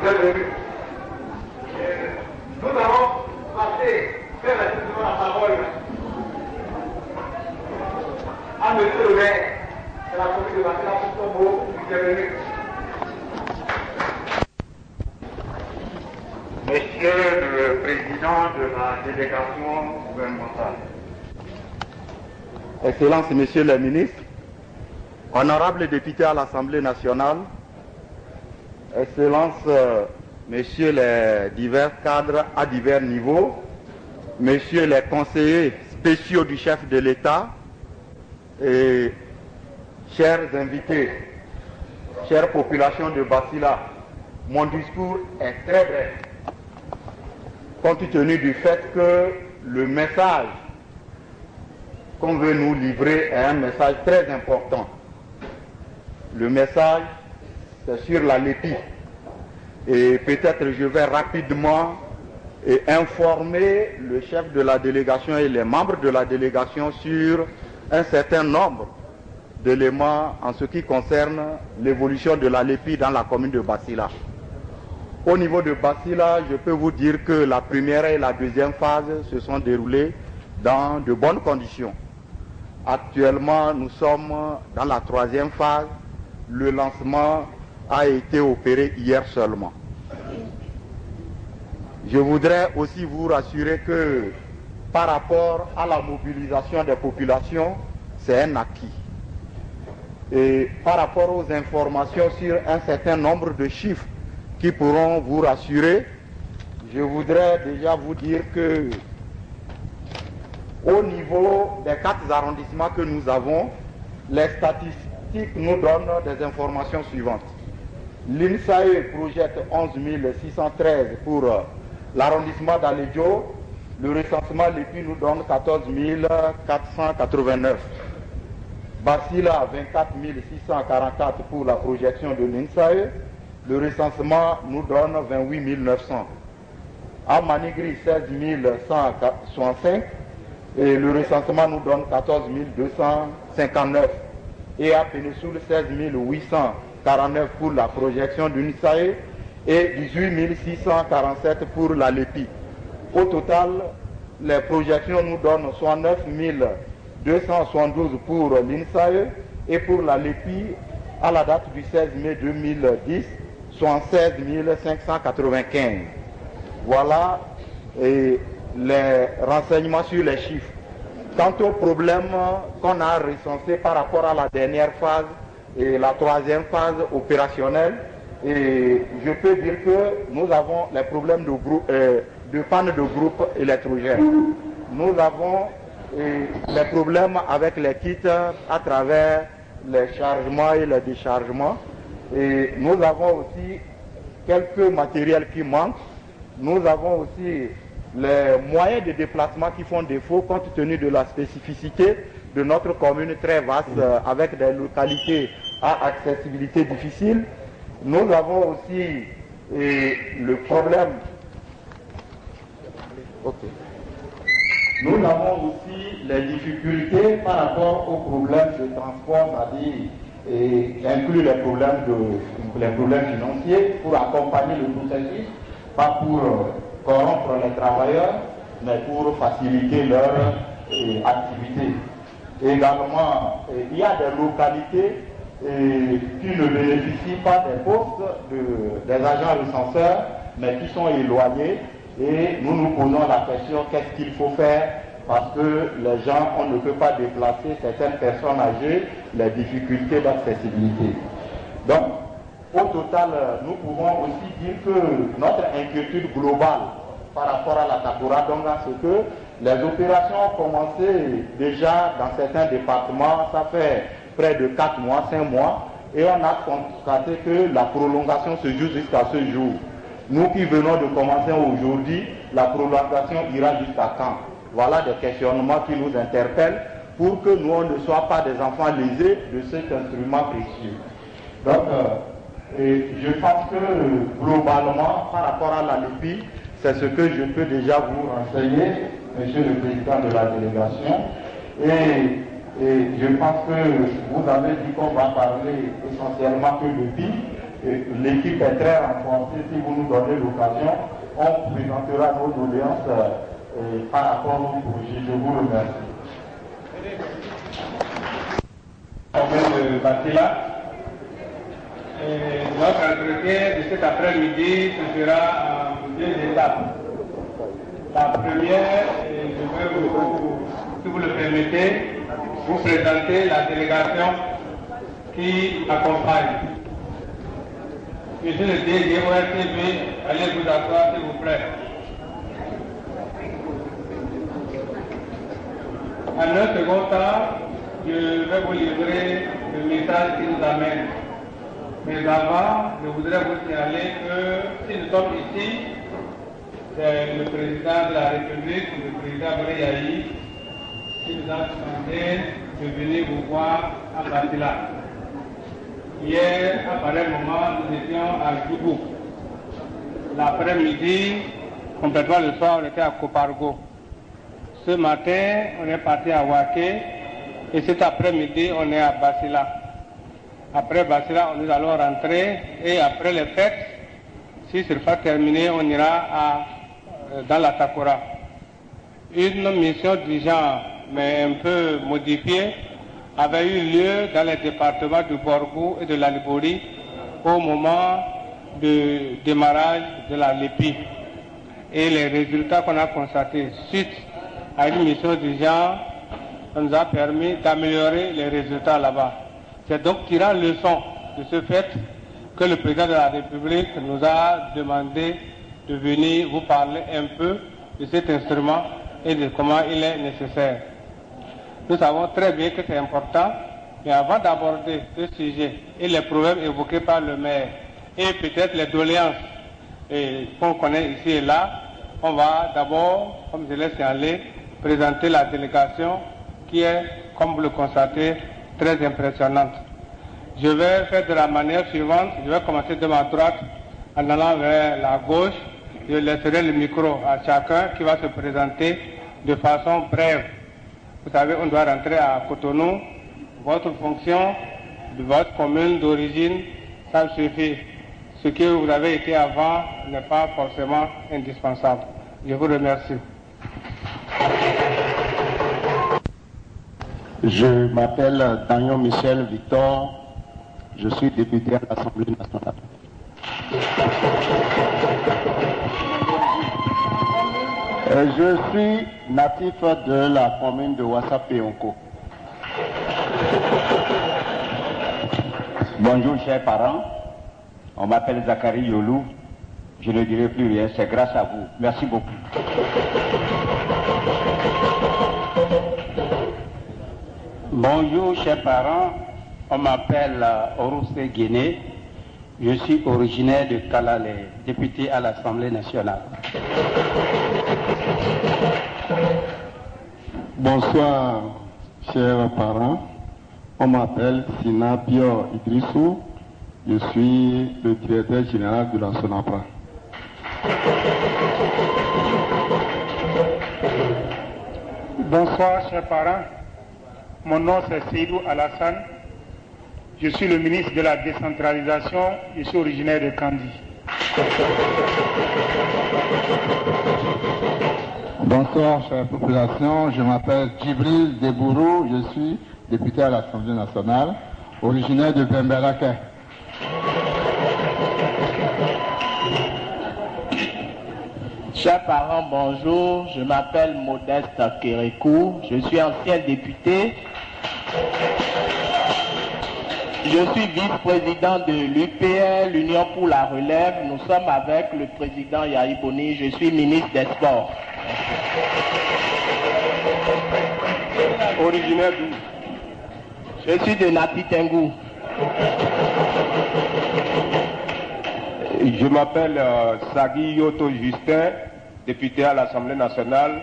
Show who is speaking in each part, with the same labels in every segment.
Speaker 1: Bienvenue. Nous allons faire la parole à M. le maire de la commune de Bassila pour son mot. Bienvenue.
Speaker 2: Monsieur le Président de la délégation gouvernementale, Excellences Messieurs les ministres, honorables députés à l'Assemblée nationale, Excellences Messieurs les divers cadres à divers niveaux, Messieurs les conseillers spéciaux du chef de l'État et chers invités, chère population de Bassila, mon discours est très bref, compte tenu du fait que le message qu'on veut nous livrer est un message très important. Le message, c'est sur la LEPI. Et peut-être je vais rapidement informer le chef de la délégation et les membres de la délégation sur un certain nombre d'éléments en ce qui concerne l'évolution de la LEPI dans la commune de Bassila. Au niveau de Bassila, je peux vous dire que la première et la deuxième phase se sont déroulées dans de bonnes conditions. Actuellement, nous sommes dans la troisième phase. Le lancement a été opéré hier seulement. Je voudrais aussi vous rassurer que par rapport à la mobilisation des populations, c'est un acquis. Et par rapport aux informations sur un certain nombre de chiffres qui pourront vous rassurer, je voudrais déjà vous dire que au niveau des 4 arrondissements que nous avons, les statistiques nous donnent des informations suivantes. L'INSAE projette 11 613 pour l'arrondissement d'Alédio. Le recensement LEPI nous donne 14 489. Bassila, 24 644 pour la projection de l'INSAE. Le recensement nous donne 28 900. À Manigri, 16 165. Et le recensement nous donne 14 259. Et à Péninsule, 16 849 pour la projection du NISAE et 18 647 pour la LEPI. Au total, les projections nous donnent 69 272 pour l'INSAE et pour la LEPI, à la date du 16 mai 2010, 76 595. Voilà les renseignements sur les chiffres. Quant aux problèmes qu'on a recensés par rapport à la dernière phase et la troisième phase opérationnelle, et je peux dire que nous avons les problèmes de panne de groupe électrogène. Nous avons les problèmes avec les kits à travers les chargements et les déchargements. Et nous avons aussi quelques matériels qui manquent. Nous avons aussi les moyens de déplacement qui font défaut compte tenu de la spécificité de notre commune très vaste avec des localités à accessibilité difficile. Nous avons aussi le problème. Nous avons aussi les difficultés par rapport aux problèmes de transport, c'est-à-dire inclure les problèmes financiers pour accompagner le processus, pas pour corrompre les travailleurs, mais pour faciliter leur activité. Également, il y a des localités qui ne bénéficient pas des postes des agents recenseurs, mais qui sont éloignés. Et nous nous posons la question, qu'est-ce qu'il faut faire? Parce que les gens, on ne peut pas déplacer certaines personnes âgées, les difficultés d'accessibilité. Donc, au total, nous pouvons aussi dire que notre inquiétude globale par rapport à la Takura Donga, c'est que les opérations ont commencé déjà dans certains départements, ça fait près de 4 mois, 5 mois, et on a constaté que la prolongation se joue jusqu'à ce jour. Nous qui venons de commencer aujourd'hui, la prolongation ira jusqu'à quand? Voilà des questionnements qui nous interpellent pour que nous, on ne soit pas des enfants lésés de cet instrument précieux. Donc, je pense que globalement, par rapport à la LEPI, c'est ce que je peux déjà vous renseigner, Monsieur le Président de la délégation. Et je pense que vous avez dit qu'on va parler essentiellement que de PIB, l'équipe est très renforcée. Si vous nous donnez l'occasion, on présentera nos doléances par rapport au projet. Je vous remercie.
Speaker 3: De Batila. Notre entretien de cet après-midi se fera en 2 étapes. La première, je vais si vous le permettez, vous présenter la délégation qui accompagne. Monsieur le DG ORTB, allez vous asseoir s'il vous plaît. En un second temps, je vais vous livrer le message qui nous amène. Mais avant, je voudrais vous signaler que si nous sommes ici, c'est le président de la République, le président Boréaï, qui nous a demandé de venir vous voir à Batila. Hier, à pareil moment, nous étions à Djougou. L'après-midi, complètement le soir, on était à Kopargo. Ce matin, on est parti à Waké et cet après-midi, on est à Basila. Après Basila, nous allons rentrer et après les fêtes, si ce n'est pas terminé, on ira dans la Takora. Une mission du genre, mais un peu modifiée, avait eu lieu dans les départements du Borgou et de la Libori au moment du démarrage de la LEPI. Et les résultats qu'on a constatés suite à une mission du genre, ça nous a permis d'améliorer les résultats là-bas. C'est donc tirant leçon de ce fait que le président de la République nous a demandé de venir vous parler un peu de cet instrument et de comment il est nécessaire. Nous savons très bien que c'est important, mais avant d'aborder ce sujet et les problèmes évoqués par le maire et peut-être les doléances qu'on connaît ici et là, on va d'abord, comme je l'ai signalé, présenter la délégation qui est, comme vous le constatez, très impressionnante. Je vais faire de la manière suivante, je vais commencer de ma droite en allant vers la gauche, je laisserai le micro à chacun qui va se présenter de façon brève. Vous savez, on doit rentrer à Cotonou, votre fonction de votre commune d'origine, ça suffit. Ce que vous avez été avant n'est pas forcément indispensable. Je vous remercie.
Speaker 4: Je m'appelle Daniel Michel Victor, je suis député à l'Assemblée nationale. Je suis natif de la commune de Ouassa-Péonko.
Speaker 5: Bonjour chers parents, on m'appelle Zachary Yolou, je ne dirai plus rien, c'est grâce à vous. Merci beaucoup.
Speaker 6: Bonjour chers parents, on m'appelle Orousse Guéné, je suis originaire de Kalale, député à l'Assemblée nationale.
Speaker 4: Bonsoir chers parents, on m'appelle Sina Bior Idrissou, je suis le directeur général de la SONAPRA.
Speaker 7: Bonsoir chers parents, mon nom c'est Seydou Alassane, je suis le ministre de la décentralisation, je suis originaire de Kandi.
Speaker 4: Bonsoir chère population, je m'appelle Djibril Debourou, je suis député à l'Assemblée nationale, originaire de Bemberake.
Speaker 8: Chers parents, bonjour, je m'appelle Modeste Kérékou, je suis ancien député. Je suis vice-président de l'UPR, l'Union pour la Relève. Nous sommes avec le président Yahi Boni, je suis ministre des Sports.
Speaker 3: Originaire d'où?
Speaker 8: Je suis de Nati Tengou.
Speaker 3: Je m'appelle Sagui Yoto Justin, député à l'Assemblée nationale.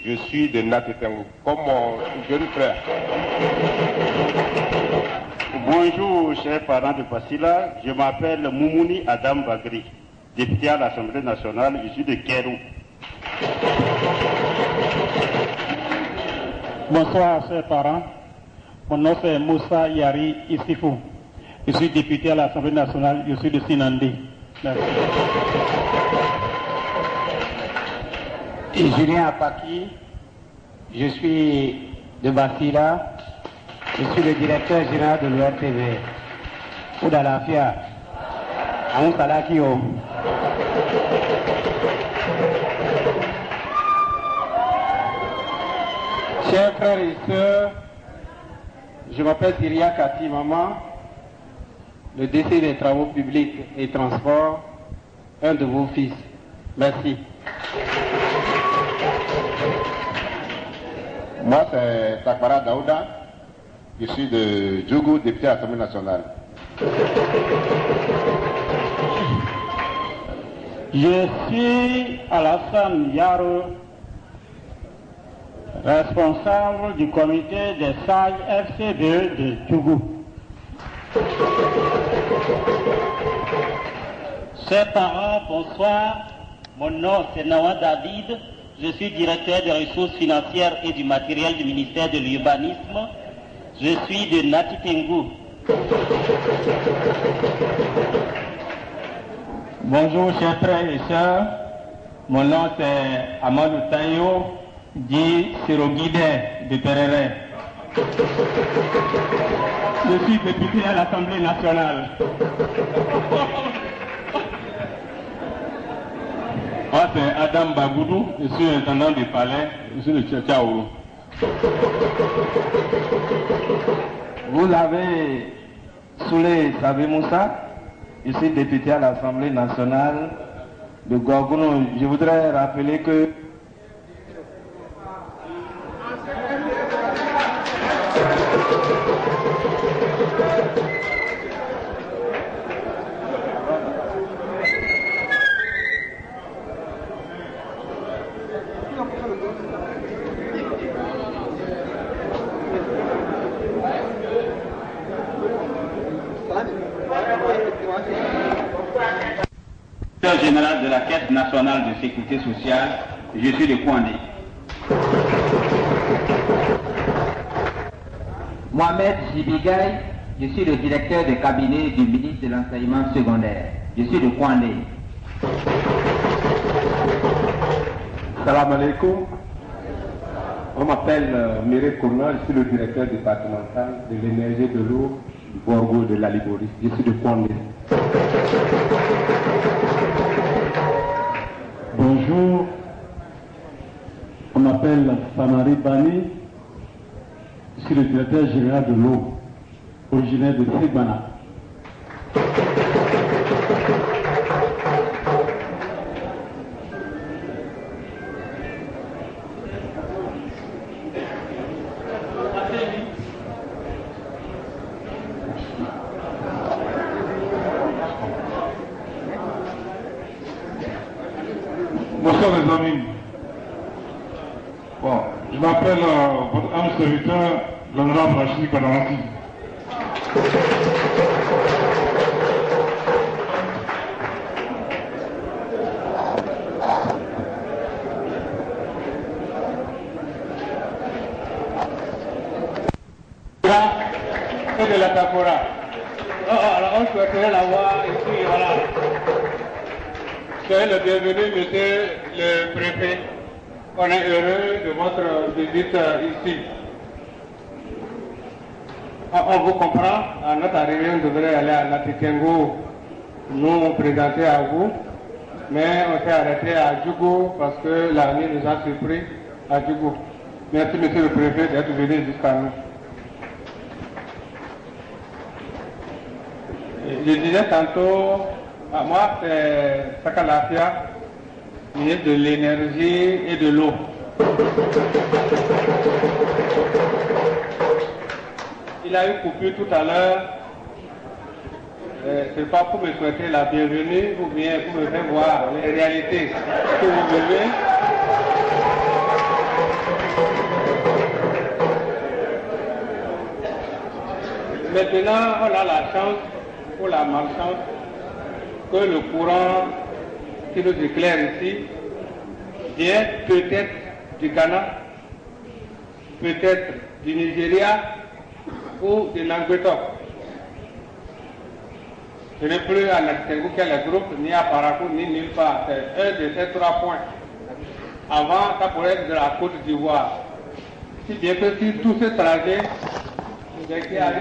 Speaker 3: Je suis de Natetengu, comme mon jeune frère.
Speaker 6: Bonjour chers parents de Basila, je m'appelle Moumouni Adam Bagri, député à l'Assemblée nationale, je suis de Kérou.
Speaker 7: Bonsoir chers parents, mon nom c'est Moussa Yari Issifou.
Speaker 6: Je suis député à l'Assemblée nationale, je suis de Sinandé. Merci.
Speaker 9: Et Julien Apaki, je suis de Basila, je suis le directeur général de l'URTV. Oudalafia, Aounsalakio. Chers frères et sœurs, je m'appelle Syria Kati Maman, le décès des travaux publics et transports, un de vos fils. Merci.
Speaker 10: Moi, c'est Takbara Daouda, je suis de Djougou, député à l'Assemblée nationale.
Speaker 6: Je suis Alassane Yaro, responsable du comité des sages FCBE de Djougou.
Speaker 11: Chers parents, bonsoir. Mon nom c'est Nawa David. Je suis directeur des ressources financières et du matériel du ministère de l'Urbanisme. Je suis de Natitengu.
Speaker 6: Bonjour chers frères et sœurs. Mon nom c'est Amadou Tayo, dit Siroguide de Terere. Je suis député à l'Assemblée nationale.
Speaker 12: Moi, c'est Adam Bagoudou, je suis intendant du palais, je suis de Tchaourou.
Speaker 13: Vous avez Soulé Sabé Moussa, je suis député à l'Assemblée nationale de Gorgounou. Je voudrais rappeler que
Speaker 14: général de la Caisse nationale de sécurité sociale, je suis de Kouandé.
Speaker 15: Mohamed Jibigaï, je suis le directeur de cabinet du ministre de l'enseignement secondaire. Je suis de Kouandé.
Speaker 16: Salam alaikum. On m'appelle Méré Kourna, je suis le directeur départemental de l'énergie de l'eau du Borgo de la Liborie. Je suis de Kouandé.
Speaker 6: Bonjour, on m'appelle Samari Bani, je suis le directeur général de l'eau, originaire de Sigbana.
Speaker 12: Bonsoir les amis. Bon, je m'appelle votre âme serviteur, l'honorable Rachid Badanati.
Speaker 3: Et de la Takora. Alors on souhaiterait l'avoir ici, voilà. Soyez le bienvenu, monsieur le préfet. On est heureux de votre visite ici. On vous comprend, à notre arrivée, on devrait aller à Natitengu, nous présenter à vous, mais on s'est arrêté à Djougou parce que la nuit nous a surpris à Djougou. Merci, monsieur le préfet, d'être venu jusqu'à nous. Je disais tantôt, moi c'est Sakalafia, ministre de l'énergie et de l'eau. Il a eu coupure tout à l'heure. C'est pas pour me souhaiter la bienvenue ou bien pour me faire voir les réalités que vous vivez. Maintenant, on a la chance ou la malchance que le courant qui nous éclaire ici vient peut-être du Ghana, peut-être du Nigeria ou de Languedoc. Ce n'est plus à Natitengu qu'il y a les groupes, ni à Parakou, ni nulle part. C'est un de ces 3 points. Avant, ça pourrait être de la Côte d'Ivoire. Si bien que si tout ce trajet, la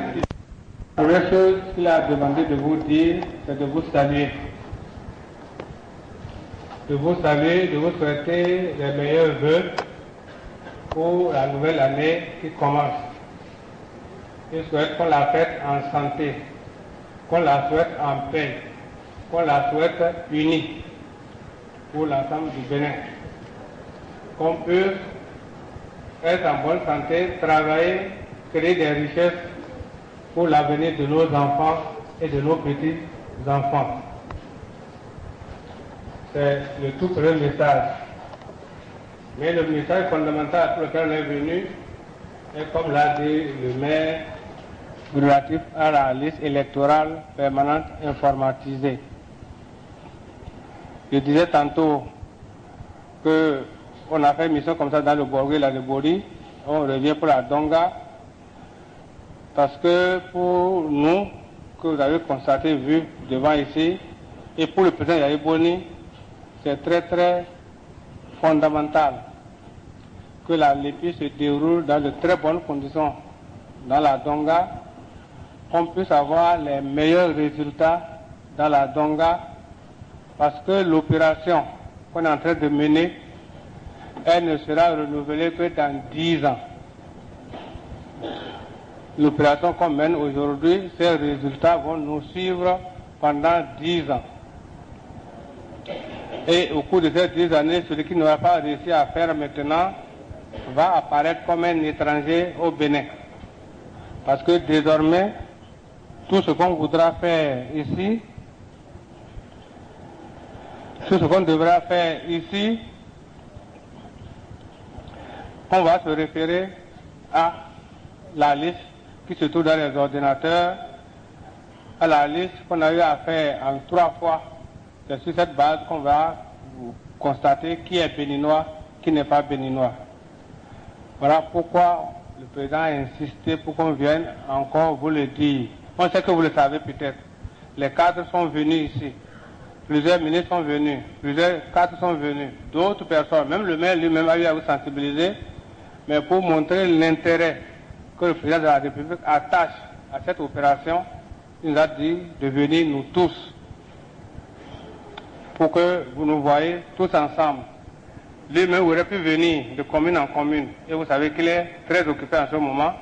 Speaker 3: première chose qu'il a demandé de vous dire, c'est de vous saluer. De vous saluer, de vous souhaiter les meilleurs vœux pour la nouvelle année qui commence. Je souhaite qu'on la fête en santé, qu'on la souhaite en paix, qu'on la souhaite unie pour l'ensemble du Bénin. Qu'on puisse être en bonne santé, travailler, créer des richesses pour l'avenir de nos enfants et de nos petits-enfants. C'est le tout premier message. Mais le message fondamental pour lequel on est venu est, comme l'a dit le maire, relatif à la liste électorale permanente informatisée. Je disais tantôt qu'on a fait une mission comme ça dans le Borgo et la Lebori, on revient pour la Donga, parce que pour nous, que vous avez constaté, vu devant ici, et pour le président Yaya Boni, c'est très très fondamental que la LEPI se déroule dans de très bonnes conditions dans la Donga, qu'on puisse avoir les meilleurs résultats dans la Donga, parce que l'opération qu'on est en train de mener, elle ne sera renouvelée que dans 10 ans. L'opération qu'on mène aujourd'hui, ces résultats vont nous suivre pendant 10 ans. Et au cours de ces 10 années, celui qui n'aura pas réussi à faire maintenant va apparaître comme un étranger au Bénin. Parce que désormais, tout ce qu'on voudra faire ici, tout ce qu'on devra faire ici, on va se référer à la liste qui se trouve dans les ordinateurs, à la liste qu'on a eu à faire en 3 fois. C'est sur cette base qu'on va constater qui est béninois, qui n'est pas béninois. Voilà pourquoi le président a insisté pour qu'on vienne encore vous le dire. On sait que vous le savez peut-être. Les cadres sont venus ici. Plusieurs ministres sont venus. Plusieurs cadres sont venus. D'autres personnes, même le maire lui-même a eu à vous sensibiliser. Mais pour montrer l'intérêt que le président de la République attache à cette opération, il nous a dit de venir nous tous, pour que vous nous voyez tous ensemble. Lui-même aurait pu venir de commune en commune, et vous savez qu'il est très occupé en ce moment.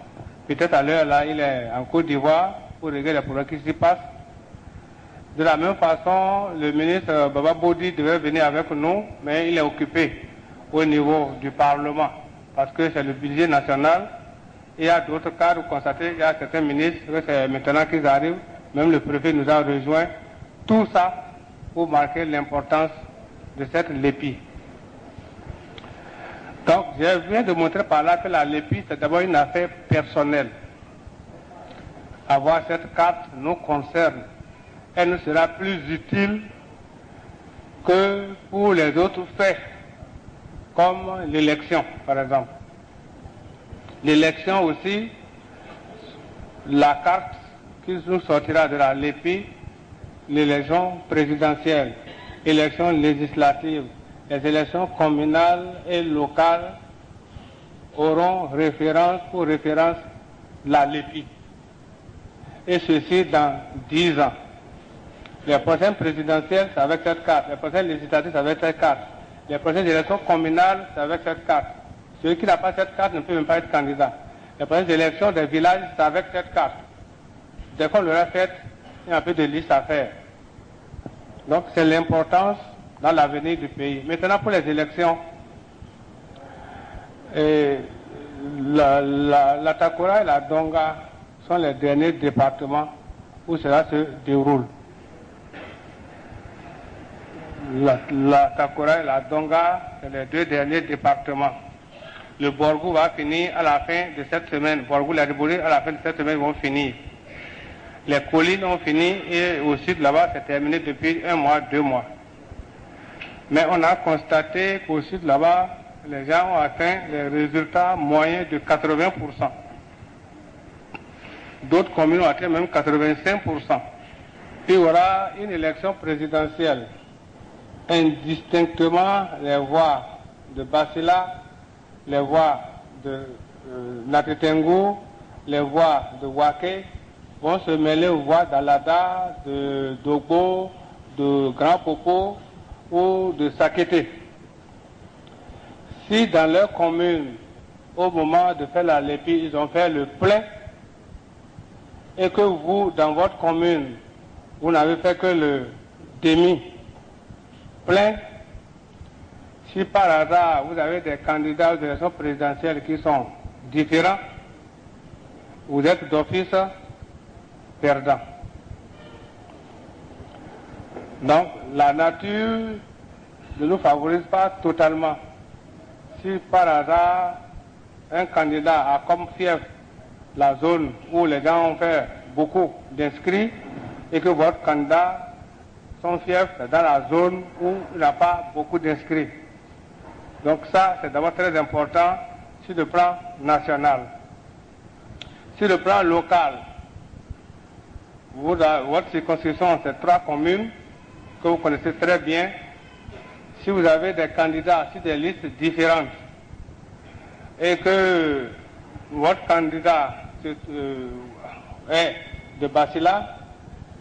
Speaker 3: Peut-être à l'heure là, il est en Côte d'Ivoire pour régler les problèmes qui s'y passent. De la même façon, le ministre Baba Bodi devait venir avec nous, mais il est occupé au niveau du Parlement, parce que c'est le budget national. Il y a d'autres cas où constater, il y a certains ministres, c'est maintenant qu'ils arrivent, même le préfet nous a rejoints. Tout ça pour marquer l'importance de cette LEPI. Donc, je viens de montrer par là que la LEPI, c'est d'abord une affaire personnelle. Avoir cette carte nous concerne. Elle nous sera plus utile que pour les autres faits, comme l'élection, par exemple. L'élection aussi, la carte qui nous sortira de la LEPI, l'élection présidentielle, élection législative, les élections communales et locales auront référence pour référence la LEPI. Et ceci dans 10 ans. Les prochaines présidentielles, c'est avec cette carte. Les prochaines législatives, c'est avec cette carte. Les prochaines élections communales, c'est avec cette carte. Celui qui n'a pas cette carte ne peut même pas être candidat. Les prochaines élections des villages, c'est avec cette carte. Dès qu'on l'aura faite, il y a un peu de liste à faire. Donc c'est l'importance dans l'avenir du pays. Maintenant pour les élections, la Takora et la Donga sont les derniers départements où cela se déroule. La Takora et la Donga, c'est les 2 derniers départements. Le Borgo va finir à la fin de cette semaine. Borgo et la Lebori, à la fin de cette semaine, vont finir. Les collines ont fini et au sud là-bas, c'est terminé depuis 1 mois, 2 mois. Mais on a constaté qu'au sud là-bas, les gens ont atteint les résultats moyens de 80%. D'autres communes ont atteint même 85%. qu'il y aura une élection présidentielle, indistinctement les voix de Basila, les voix de Natetengu, les voix de Wake vont se mêler aux voix d'Alada, de Dogbo, de Grand Popo ou de Sakete. Si dans leur commune, au moment de faire la lépi, ils ont fait le plein, et que vous, dans votre commune, vous n'avez fait que le demi-plein, si par hasard vous avez des candidats aux élections présidentielles qui sont différents, vous êtes d'office perdant. Donc, la nature ne nous favorise pas totalement. Si par hasard, un candidat a comme fief la zone où les gens ont fait beaucoup d'inscrits et que votre candidat sont fiefs dans la zone où il n'y a pas beaucoup d'inscrits. Donc ça, c'est d'abord très important sur le plan national. Sur le plan local, votre circonscription, c'est 3 communes que vous connaissez très bien. Si vous avez des candidats sur des listes différentes et que votre candidat est de Basila,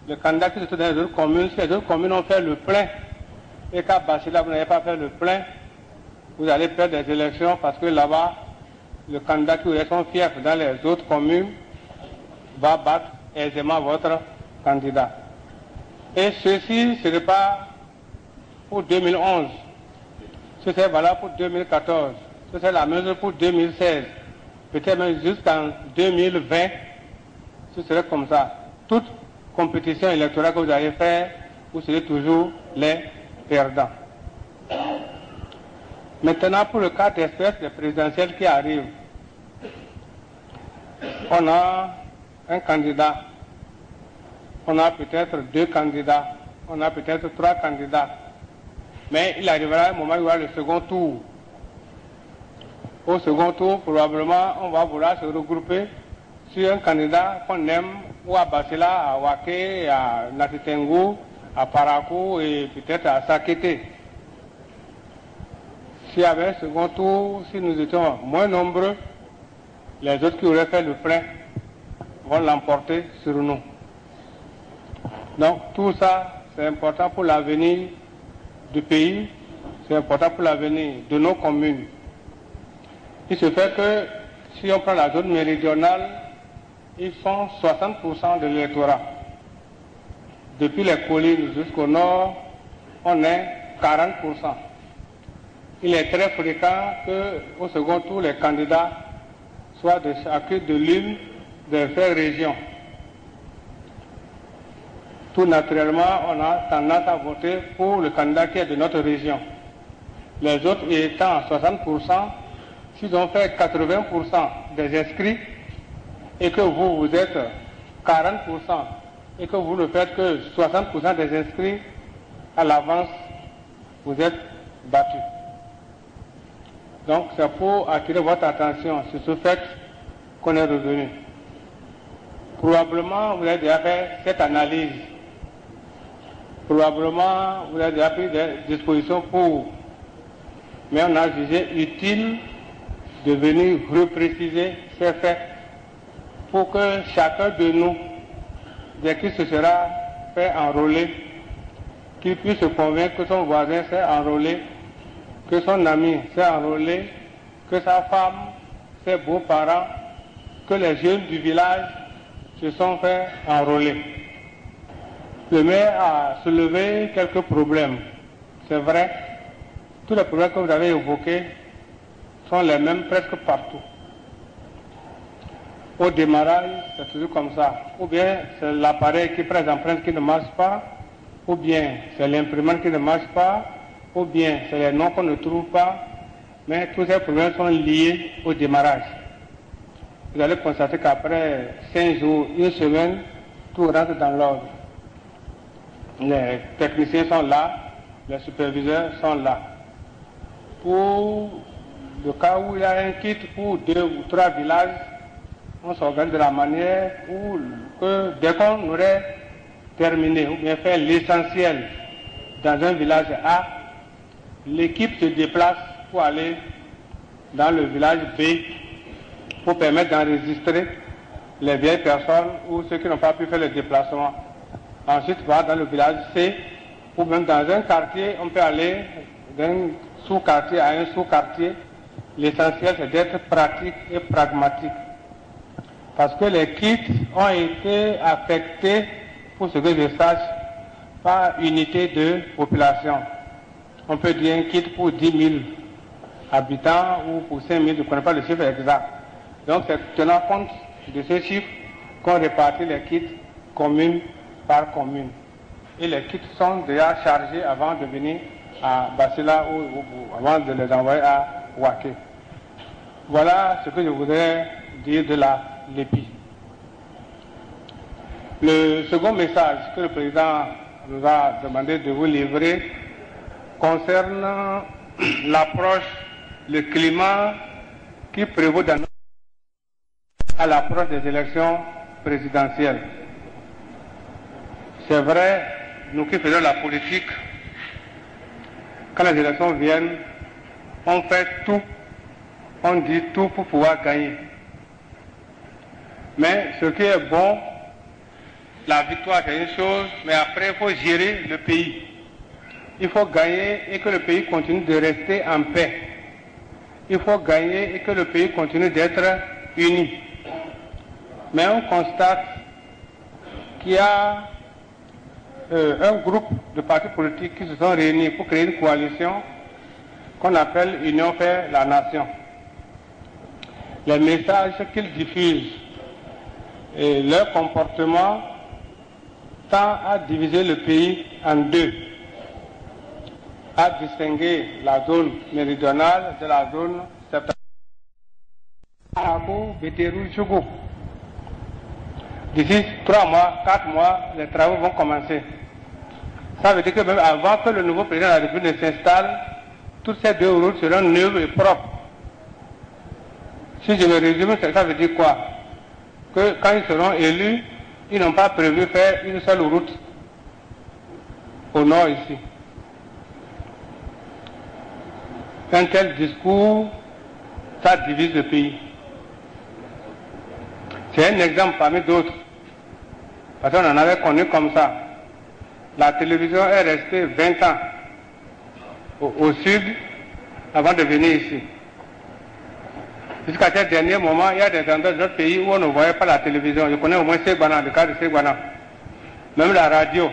Speaker 3: le candidat qui se trouve dans les autres communes, si les autres communes ont fait le plein et qu'à Basila vous n'avez pas fait le plein, vous allez perdre des élections parce que là-bas, le candidat qui est son fief dans les autres communes va battre aisément votre candidat. Et ceci, ce n'est pas pour 2011, c'est valable pour 2014, c'est la mesure pour 2016, peut-être même jusqu'en 2020, ce serait comme ça. Toute compétition électorale que vous allez faire, vous serez toujours les perdants. Maintenant, pour le cas d'espèce des présidentielles qui arrivent, on a un candidat, on a peut-être 2 candidats, on a peut-être 3 candidats, mais il arrivera un moment où il y aura le second tour. Au second tour, probablement, on va vouloir se regrouper sur un candidat qu'on aime, ou à Basila, à Wake, à Natitengu, à Parakou et peut-être à Sakete. S'il y avait un second tour, si nous étions moins nombreux, les autres qui auraient fait le plein vont l'emporter sur nous. Donc tout ça, c'est important pour l'avenir du pays, c'est important pour l'avenir de nos communes. Il se fait que si on prend la zone méridionale, ils font 60% de l'électorat. Depuis les collines jusqu'au nord, on est 40%. Il est très fréquent qu'au second tour, les candidats soient de chacune de l'une des 20 régions. Tout naturellement, on a tendance à voter pour le candidat qui est de notre région. Les autres étant à 60%, s'ils ont fait 80% des inscrits et que vous êtes 40% et que vous ne faites que 60% des inscrits, à l'avance, vous êtes battus. Donc c'est pour attirer votre attention sur ce fait qu'on est revenu. Probablement vous avez déjà fait cette analyse. Probablement vous avez déjà pris des dispositions pour. Mais on a jugé utile de venir repréciser ces faits pour que chacun de nous, dès qu'il se sera fait enrôler, qu'il puisse se convaincre que son voisin s'est enrôlé, que son ami s'est enrôlé, que sa femme, ses beaux-parents, que les jeunes du village se sont fait enrôler. Le maire a soulevé quelques problèmes. C'est vrai, tous les problèmes que vous avez évoqués sont les mêmes presque partout. Au démarrage, c'est toujours comme ça. Ou bien c'est l'appareil qui prend l'empreinte qui ne marche pas, ou bien c'est l'imprimante qui ne marche pas, ou bien c'est les noms qu'on ne trouve pas, mais tous ces problèmes sont liés au démarrage. Vous allez constater qu'après 5 jours, 1 semaine, tout rentre dans l'ordre. Les techniciens sont là, les superviseurs sont là. Pour le cas où il y a un kit pour 2 ou 3 villages, on s'organise de la manière où, dès qu'on aurait terminer ou bien faire l'essentiel dans un village A, l'équipe se déplace pour aller dans le village B pour permettre d'enregistrer les vieilles personnes ou ceux qui n'ont pas pu faire le déplacement. Ensuite, on va dans le village C ou même dans un quartier, on peut aller d'un sous-quartier à un sous-quartier. L'essentiel, c'est d'être pratique et pragmatique. Parce que les kits ont été affectés, pour ce que je sache, par unité de population. On peut dire un kit pour 10 000 habitants ou pour 5 000, je ne connais pas le chiffre exact. Donc c'est tenant compte de ce chiffre qu'on répartit les kits commune par commune. Et les kits sont déjà chargés avant de venir à Basila ou avant de les envoyer à Waké. Voilà ce que je voudrais dire de la LEPI. Le second message que le président nous a demandé de vous livrer concerne l'approche, le climat qui prévaut dans à l'approche des élections présidentielles. C'est vrai, nous qui faisons la politique, quand les élections viennent, on fait tout, on dit tout pour pouvoir gagner. Mais ce qui est bon, la victoire c'est une chose, mais après il faut gérer le pays. Il faut gagner et que le pays continue de rester en paix. Il faut gagner et que le pays continue d'être uni. Mais on constate qu'il y a un groupe de partis politiques qui se sont réunis pour créer une coalition qu'on appelle Union fait la Nation. Les messages qu'ils diffusent et leur comportement tend à diviser le pays en deux, à distinguer la zone méridionale de la zone septentrionale. D'ici 3 mois, 4 mois, les travaux vont commencer. Ça veut dire que même avant que le nouveau président de la République ne s'installe, toutes ces 2 routes seront neuves et propres. Si je me résume, ça veut dire quoi? Que quand ils seront élus, ils n'ont pas prévu faire une seule route au nord ici. Un tel discours, ça divise le pays. C'est un exemple parmi d'autres. Parce qu'on en avait connu comme ça. La télévision est restée 20 ans au sud avant de venir ici. Jusqu'à ce dernier moment, il y a des endroits de notre pays où on ne voyait pas la télévision. Je connais au moins Ségbana, le cas de Ségbana. Même la radio.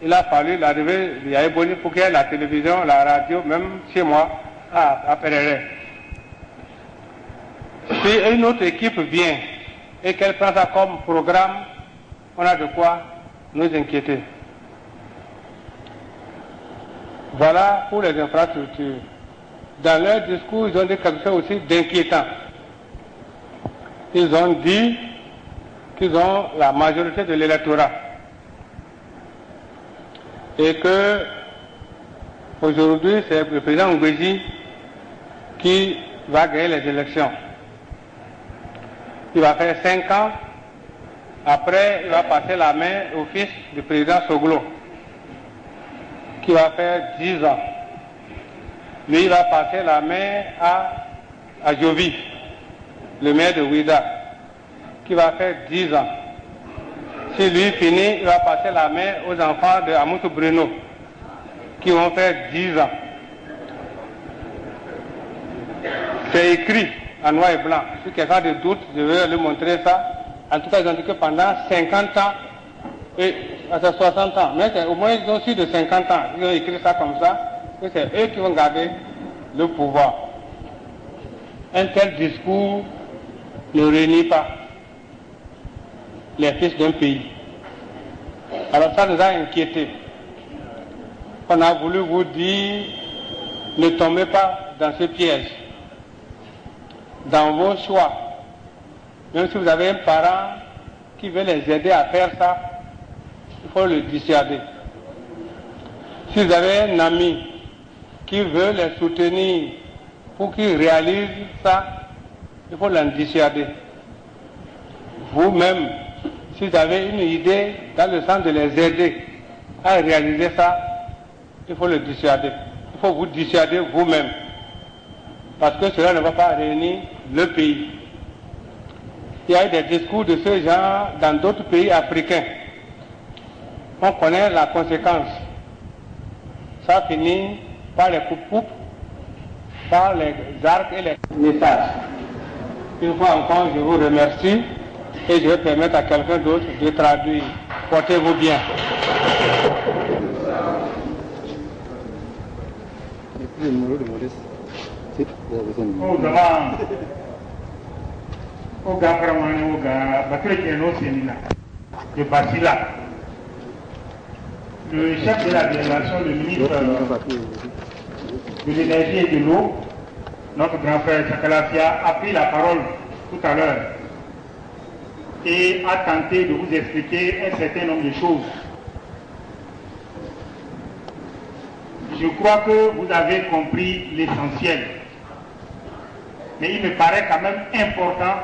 Speaker 3: Il a fallu l'arrivée de Yaïboni pour qu'il y ait la télévision, la radio, même chez moi, à Péréré. Si une autre équipe vient et qu'elle prend ça comme programme, on a de quoi nous inquiéter. Voilà pour les infrastructures. Dans leur discours, ils ont dit quelque chose aussi d'inquiétant. Ils ont dit qu'ils ont la majorité de l'électorat. Et que aujourd'hui, c'est le président Oubéji qui va gagner les élections. Il va faire 5 ans. Après, il va passer la main au fils du président Soglo, qui va faire 10 ans. Lui, il va passer la main à Jovi, le maire de Ouida, qui va faire 10 ans. Si lui finit, il va passer la main aux enfants de Amoutou Bruno, qui vont faire 10 ans. C'est écrit en noir et blanc. Si quelqu'un de doute, je vais lui montrer ça. En tout cas, ils ont dit que pendant 50 ans, et à 60 ans, mais au moins ils ont su de 50 ans, ils ont écrit ça comme ça, que c'est eux qui vont garder le pouvoir. Un tel discours ne réunit pas les fils d'un pays. Alors ça nous a inquiétés. On a voulu vous dire, ne tombez pas dans ce piège. Dans vos choix, même si vous avez un parent qui veut les aider à faire ça, il faut le dissuader. Si vous avez un ami qui veut les soutenir pour qu'ils réalisent ça, il faut l'en dissuader. Vous-même, si vous avez une idée dans le sens de les aider à réaliser ça, il faut le dissuader. Il faut vous dissuader vous-même. Parce que cela ne va pas réunir le pays. Il y a eu des discours de ce genre dans d'autres pays africains. On connaît la conséquence. Ça finit par les coupes-coupes, par les arcs et les messages. Une fois encore, je vous remercie et je vais permettre à quelqu'un d'autre de traduire. Portez-vous bien.
Speaker 7: De Basila. Le chef de la délégation, le ministre de l'énergie et de l'eau, notre grand frère Sakalafia, a pris la parole tout à l'heure et a tenté de vous expliquer un certain nombre de choses. Je crois que vous avez compris l'essentiel. Mais il me paraît quand même important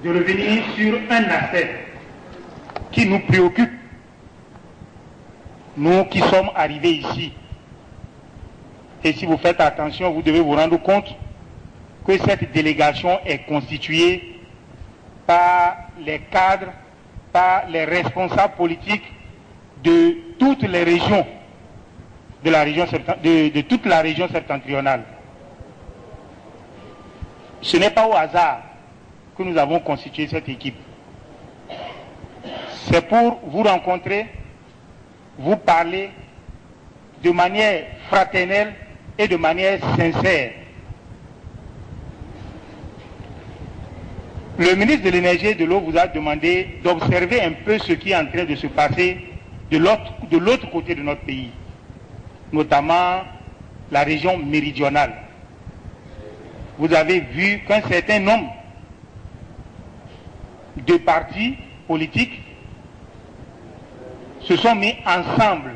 Speaker 7: de revenir sur un aspect qui nous préoccupe, nous qui sommes arrivés ici. Et si vous faites attention, vous devez vous rendre compte que cette délégation est constituée par les cadres, par les responsables politiques de toutes les régions de la région de toute la région septentrionale. Ce n'est pas au hasard que nous avons constitué cette équipe. C'est pour vous rencontrer, vous parler de manière fraternelle et de manière sincère. Le ministre de l'Énergie et de l'Eau vous a demandé d'observer un peu ce qui est en train de se passer de l'autre côté de notre pays, notamment la région méridionale. Vous avez vu qu'un certain nombre de partis politiques se sont mis ensemble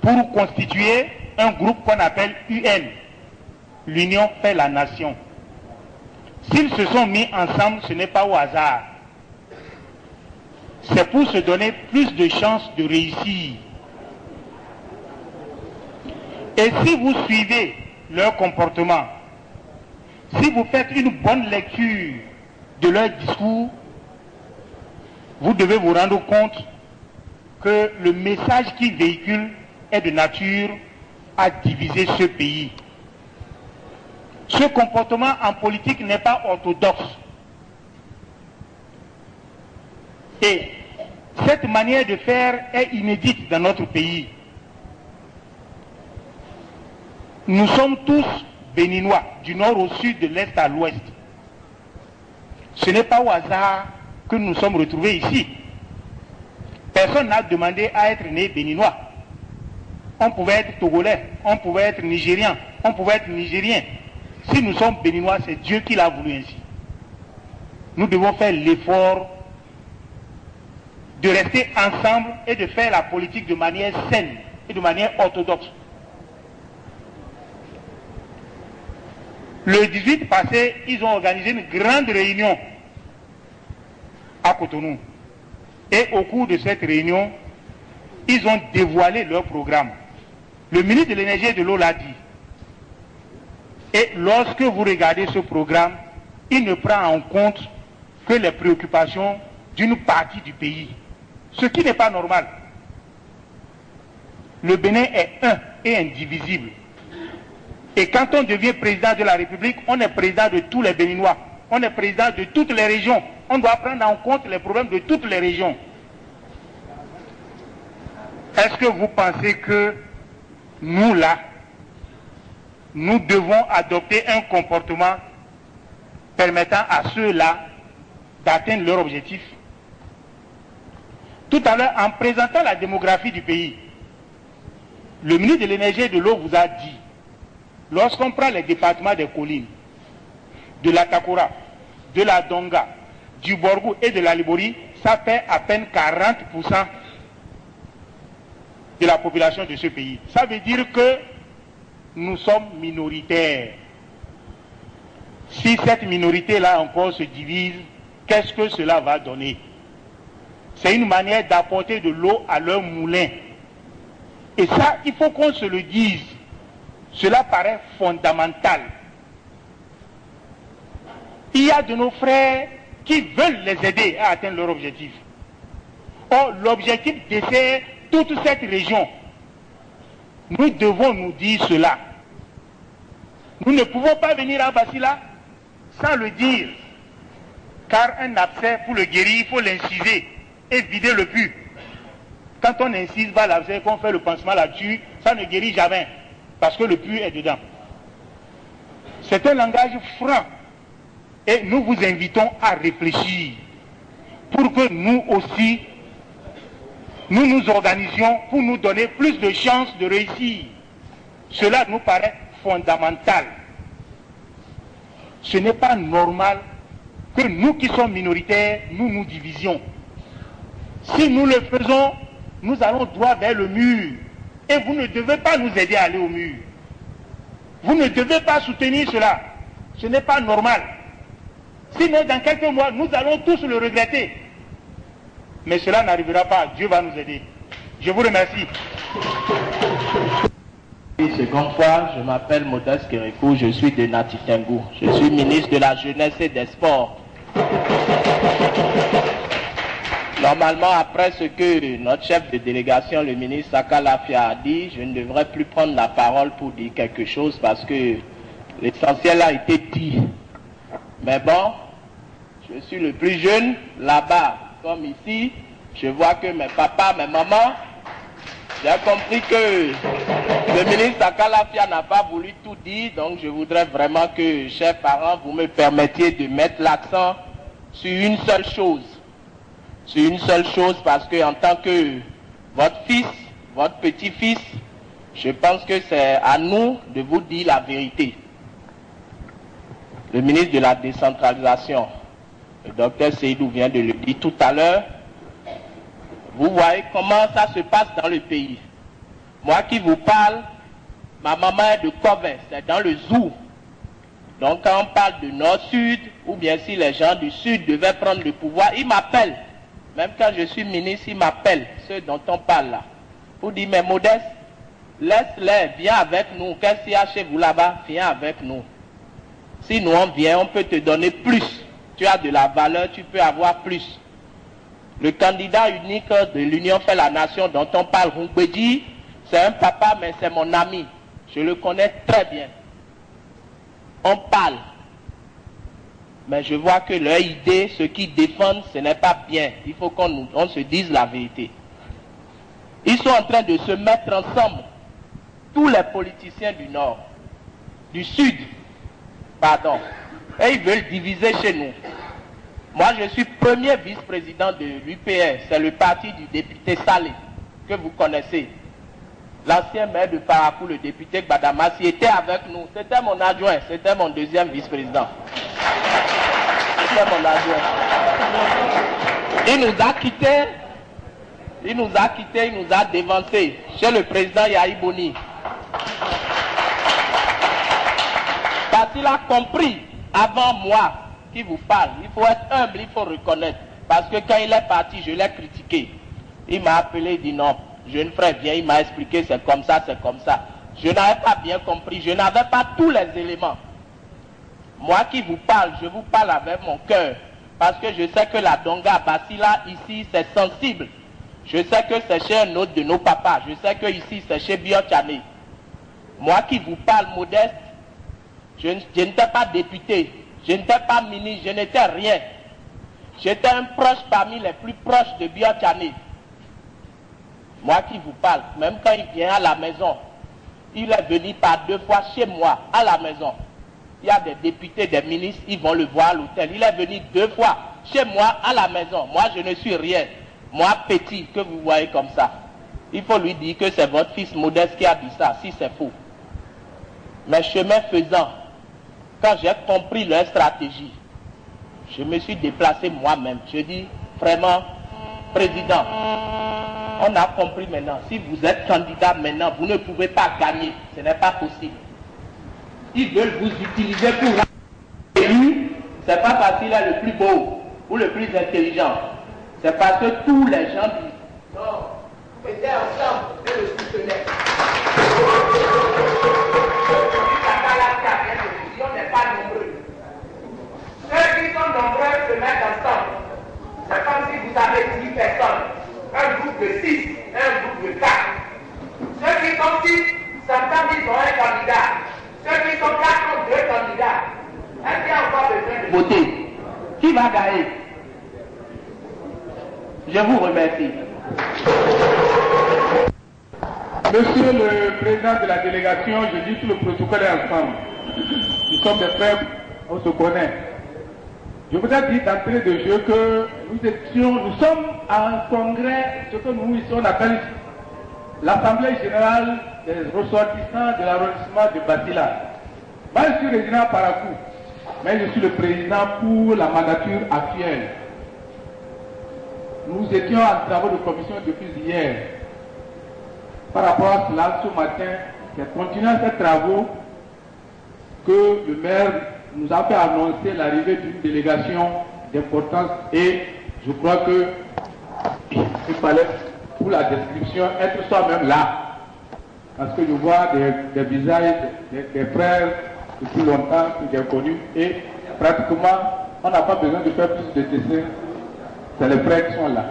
Speaker 7: pour constituer un groupe qu'on appelle UN, l'Union fait la nation. S'ils se sont mis ensemble, ce n'est pas au hasard. C'est pour se donner plus de chances de réussir. Et si vous suivez leur comportement, si vous faites une bonne lecture de leur discours, vous devez vous rendre compte que le message qu'ils véhiculent est de nature à diviser ce pays. Ce comportement en politique n'est pas orthodoxe. Et cette manière de faire est inédite dans notre pays. Nous sommes tous béninois, du nord au sud, de l'est à l'ouest. Ce n'est pas au hasard que nous nous sommes retrouvés ici. Personne n'a demandé à être né béninois. On pouvait être togolais, on pouvait être nigérien, on pouvait être nigérien. Si nous sommes béninois, c'est Dieu qui l'a voulu ainsi. Nous devons faire l'effort de rester ensemble et de faire la politique de manière saine et de manière orthodoxe. Le 18 passé, ils ont organisé une grande réunion à Cotonou. Et au cours de cette réunion, ils ont dévoilé leur programme. Le ministre de l'Énergie et de l'Eau l'a dit. Et lorsque vous regardez ce programme, il ne prend en compte que les préoccupations d'une partie du pays. Ce qui n'est pas normal. Le Bénin est un et indivisible. Et quand on devient président de la République, on est président de tous les Béninois. On est président de toutes les régions. On doit prendre en compte les problèmes de toutes les régions. Est-ce que vous pensez que nous, là, nous devons adopter un comportement permettant à ceux-là d'atteindre leur objectif? Tout à l'heure, en présentant la démographie du pays, le ministre de l'Énergie et de l'Eau vous a dit, lorsqu'on prend les départements des collines, de la Takora, de la Donga, du Borgou et de la Libori, ça fait à peine 40% de la population de ce pays. Ça veut dire que nous sommes minoritaires. Si cette minorité-là encore se divise, qu'est-ce que cela va donner? C'est une manière d'apporter de l'eau à leur moulin. Et ça, il faut qu'on se le dise. Cela paraît fondamental. Il y a de nos frères qui veulent les aider à atteindre leur objectif. Or, l'objectif dessert toute cette région. Nous devons nous dire cela. Nous ne pouvons pas venir à Basila sans le dire. Car un abcès, pour le guérir, il faut l'inciser et vider le pus. Quand on incise pas l'abcès, qu'on fait le pansement là-dessus, ça ne guérit jamais. Parce que le pus est dedans. C'est un langage franc. Et nous vous invitons à réfléchir pour que nous aussi, nous nous organisions pour nous donner plus de chances de réussir. Cela nous paraît fondamental. Ce n'est pas normal que nous qui sommes minoritaires, nous nous divisions. Si nous le faisons, nous allons droit vers le mur. Et vous ne devez pas nous aider à aller au mur. Vous ne devez pas soutenir cela. Ce n'est pas normal. Sinon, dans quelques mois, nous allons tous le regretter. Mais cela n'arrivera pas. Dieu va nous aider. Je vous remercie.
Speaker 8: Seconde fois, je m'appelle Modeste Kérékou, je suis de Nati-Tengu. Je suis ministre de la Jeunesse et des Sports. Normalement, après ce que notre chef de délégation, le ministre Saka Lafia, a dit, je ne devrais plus prendre la parole pour dire quelque chose parce que l'essentiel a été dit. Mais bon, je suis le plus jeune là-bas, comme ici. Je vois que mes papas, mes mamans, j'ai compris que le ministre Saka Lafia n'a pas voulu tout dire. Donc je voudrais vraiment que, chers parents, vous me permettiez de mettre l'accent sur une seule chose. Sur une seule chose, parce que en tant que votre fils, votre petit-fils, je pense que c'est à nous de vous dire la vérité. Le ministre de la décentralisation, le docteur Seydou vient de le dire tout à l'heure. Vous voyez comment ça se passe dans le pays. Moi qui vous parle, ma maman est de Kové, c'est dans le Zou. Donc quand on parle de Nord-Sud, ou bien si les gens du Sud devaient prendre le pouvoir, ils m'appellent. Même quand je suis ministre, ils m'appellent, ceux dont on parle là. Pour dire, mais Modeste, laisse-les, viens avec nous. Qu'est-ce qu'il y a chez vous là-bas? Viens avec nous. Si nous on vient, on peut te donner plus. Tu as de la valeur, tu peux avoir plus. Le candidat unique de l'Union fait la nation dont on parle, Rumbedi, c'est un papa, mais c'est mon ami. Je le connais très bien. On parle. Mais je vois que leur idée, ce qu'ils défendent, ce n'est pas bien. Il faut qu'on se dise la vérité. Ils sont en train de se mettre ensemble. Tous les politiciens du Nord, du Sud, pardon. Et ils veulent diviser chez nous. Moi, je suis premier vice-président de l'UPR. C'est le parti du député Salé, que vous connaissez. L'ancien maire de Parakou, le député Gbadamassi, était avec nous. C'était mon adjoint, c'était mon deuxième vice-président. C'était mon adjoint. Il nous a quittés, il nous a dévancés chez le président Yahi Boni. Parce qu'il a compris, avant moi, qui vous parle, il faut être humble, il faut reconnaître. Parce que quand il est parti, je l'ai critiqué. Il m'a appelé, il dit non. Jeune frère, viens, il m'a expliqué, c'est comme ça, c'est comme ça. Je n'avais pas bien compris, je n'avais pas tous les éléments. Moi qui vous parle, je vous parle avec mon cœur. Parce que je sais que la Donga Basila, ici, c'est sensible. Je sais que c'est chez un autre de nos papas. Je sais que ici, c'est chez Biochane. Moi qui vous parle, Modeste, je n'étais pas député, je n'étais pas ministre, je n'étais rien. J'étais un proche parmi les plus proches de Biochane. Moi qui vous parle, même quand il vient à la maison, il est venu par 2 fois chez moi, à la maison. Il y a des députés, des ministres, ils vont le voir à l'hôtel. Il est venu 2 fois chez moi, à la maison. Moi, je ne suis rien. Moi, petit, que vous voyez comme ça. Il faut lui dire que c'est votre fils Modeste qui a dit ça, si c'est faux. Mais chemin faisant, quand j'ai compris leur stratégie, je me suis déplacé moi-même. Je dis, vraiment, président, on a compris maintenant. Si vous êtes candidat maintenant, vous ne pouvez pas gagner. Ce n'est pas possible. Ils veulent vous utiliser pour élu. C'est pas facile, le plus beau. ou le plus intelligent. C'est parce que tous les gens disent non, étaient ensemble et le soutenaient. On n'est pas nombreux. Ceux qui sont nombreux se mettent ensemble. C'est comme si vous avez 10 personnes, un groupe de 6, un groupe de 4. Ceux qui sont 6, sometimes ils ont un candidat. Ceux qui sont 4 ont 2 candidats. Est-ce qu'il y a encore besoin de voter? Qui va gagner? Je vous remercie.
Speaker 7: Monsieur le Président de la délégation, je dis tout le protocole est ensemble. Nous sommes des frères, on se connaît. Je voudrais dire d'entrée de jeu que nous sommes à un congrès, ce que nous ici on appelle l'Assemblée générale des ressortissants de l'arrondissement de Basila. Moi je suis résident à Parakou, mais je suis le président pour la mandature actuelle. Nous étions en travaux de commission depuis hier. Par rapport à cela, ce matin, c'est continuant ces travaux que le maire nous a fait annoncer l'arrivée d'une délégation d'importance et je crois que il fallait, pour la description, être soi-même là. Parce que je vois des visages, des frères depuis longtemps, des connus, et pratiquement, on n'a pas besoin de faire plus de dessins. C'est les frères qui sont là.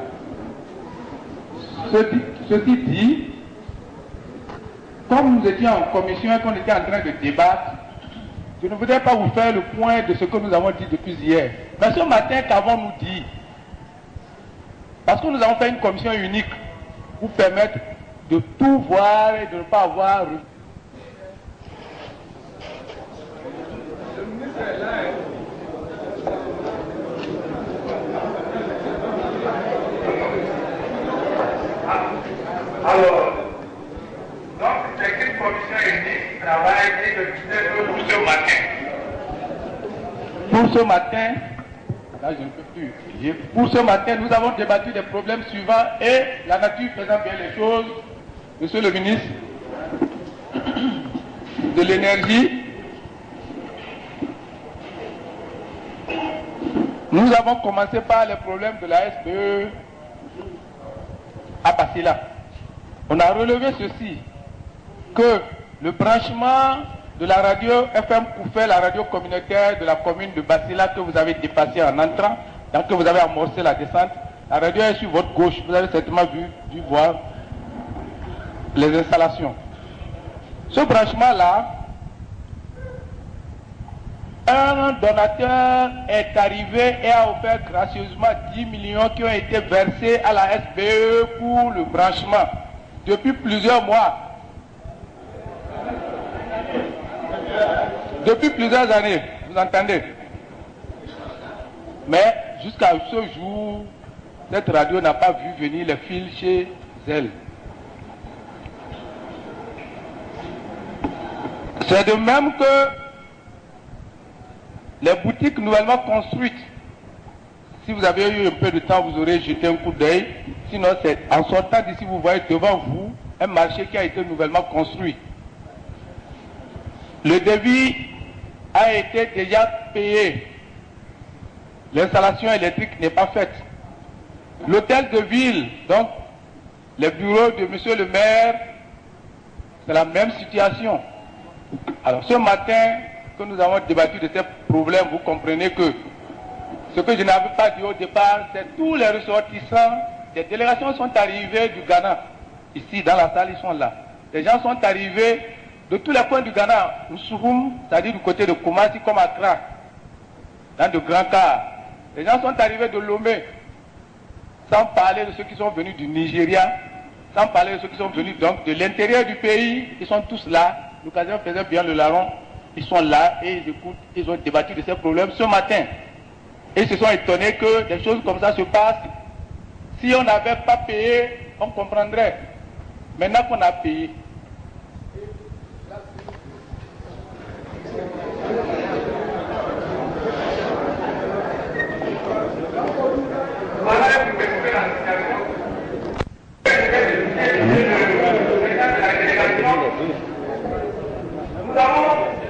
Speaker 7: Ceci dit, comme nous étions en commission et qu'on était en train de débattre, je ne voudrais pas vous faire le point de ce que nous avons dit depuis hier. Mais ce matin, qu'avons-nous dit? Parce que nous avons fait une commission unique pour permettre de tout voir et de ne pas avoir... Le ministre est là,
Speaker 1: Alors, donc c'est une commission unique qui travaille et je disais que pour ce matin.
Speaker 7: Pour ce matin, là je ne peux plus. Pour ce matin, nous avons débattu des problèmes suivants et la nature faisant bien les choses, Monsieur le ministre de l'énergie, nous avons commencé par les problèmes de la SPE à Basila. On a relevé ceci, que le branchement de la radio FM Koufé, la radio communautaire de la commune de Basila que vous avez dépassé en entrant, donc que vous avez amorcé la descente, la radio est sur votre gauche, vous avez certainement dû voir les installations. Ce branchement-là, un donateur est arrivé et a offert gracieusement 10 millions qui ont été versés à la SPE pour le branchement depuis plusieurs mois. Depuis plusieurs années, vous entendez? Mais jusqu'à ce jour, cette radio n'a pas vu venir les fils chez elle. C'est de même que les boutiques nouvellement construites, si vous avez eu un peu de temps, vous aurez jeté un coup d'œil. Sinon, c'est en sortant d'ici, vous voyez devant vous un marché qui a été nouvellement construit. Le devis a été déjà payé. L'installation électrique n'est pas faite. L'hôtel de ville, donc les bureaux de monsieur le maire, c'est la même situation. Alors ce matin que nous avons débattu de ces problèmes, vous comprenez que ce que je n'avais pas dit au départ, c'est tous les ressortissants, des délégations sont arrivées du Ghana. Ici dans la salle, ils sont là. Les gens sont arrivés de tous les coins du Ghana, Nsouroum, c'est-à-dire du côté de Koumassi comme Accra, dans de grands cas. Les gens sont arrivés de Lomé, sans parler de ceux qui sont venus du Nigeria, sans parler de ceux qui sont venus donc de l'intérieur du pays. Ils sont tous là. L'occasion faisait bien le larron. Ils sont là et ils écoutent. Ils ont débattu de ces problèmes ce matin. Et ils se sont étonnés que des choses comme ça se passent. Si on n'avait pas payé, on comprendrait. Maintenant qu'on a payé.
Speaker 1: Nous avons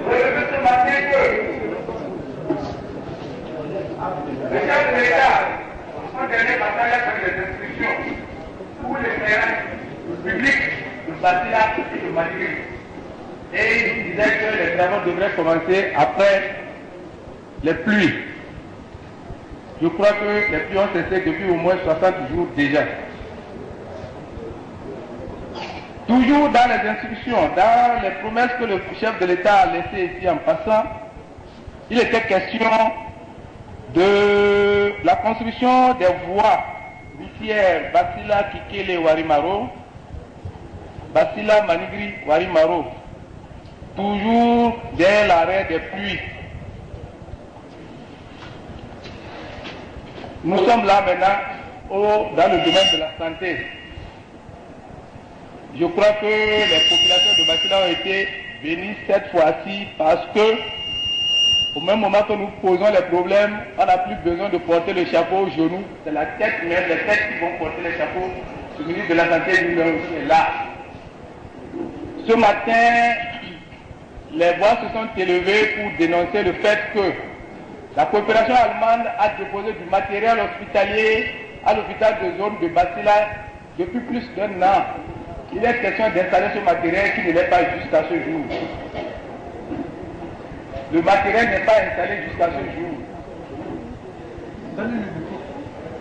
Speaker 1: relevé ce matin que le chef de l'État Et il nous disait que les travaux devraient commencer après les pluies. Je crois que les pluies ont cessé depuis au moins 60 jours déjà. Toujours dans les instructions, dans les promesses que le chef de l'État a laissées ici en passant, il était question de la construction des voies routières Basila, Kikele, Warimaro, Basila, Manigri, Warimaro, toujours dès l'arrêt des pluies. Nous sommes là maintenant dans le domaine de la santé. Je crois que les populations de Basila ont été bénies cette fois-ci parce que au même moment que nous posons les problèmes, on n'a plus besoin de porter le chapeau au genou. C'est la tête même, les têtes qui vont porter les chapeaux. Le ministre de la Santé est là. Ce matin, les voix se sont élevées pour dénoncer le fait que la coopération allemande a déposé du matériel hospitalier à l'hôpital de zone de Basila depuis plus d'1 an. Il est question d'installer ce matériel qui ne l'est pas jusqu'à ce jour. Le matériel n'est pas installé jusqu'à ce jour.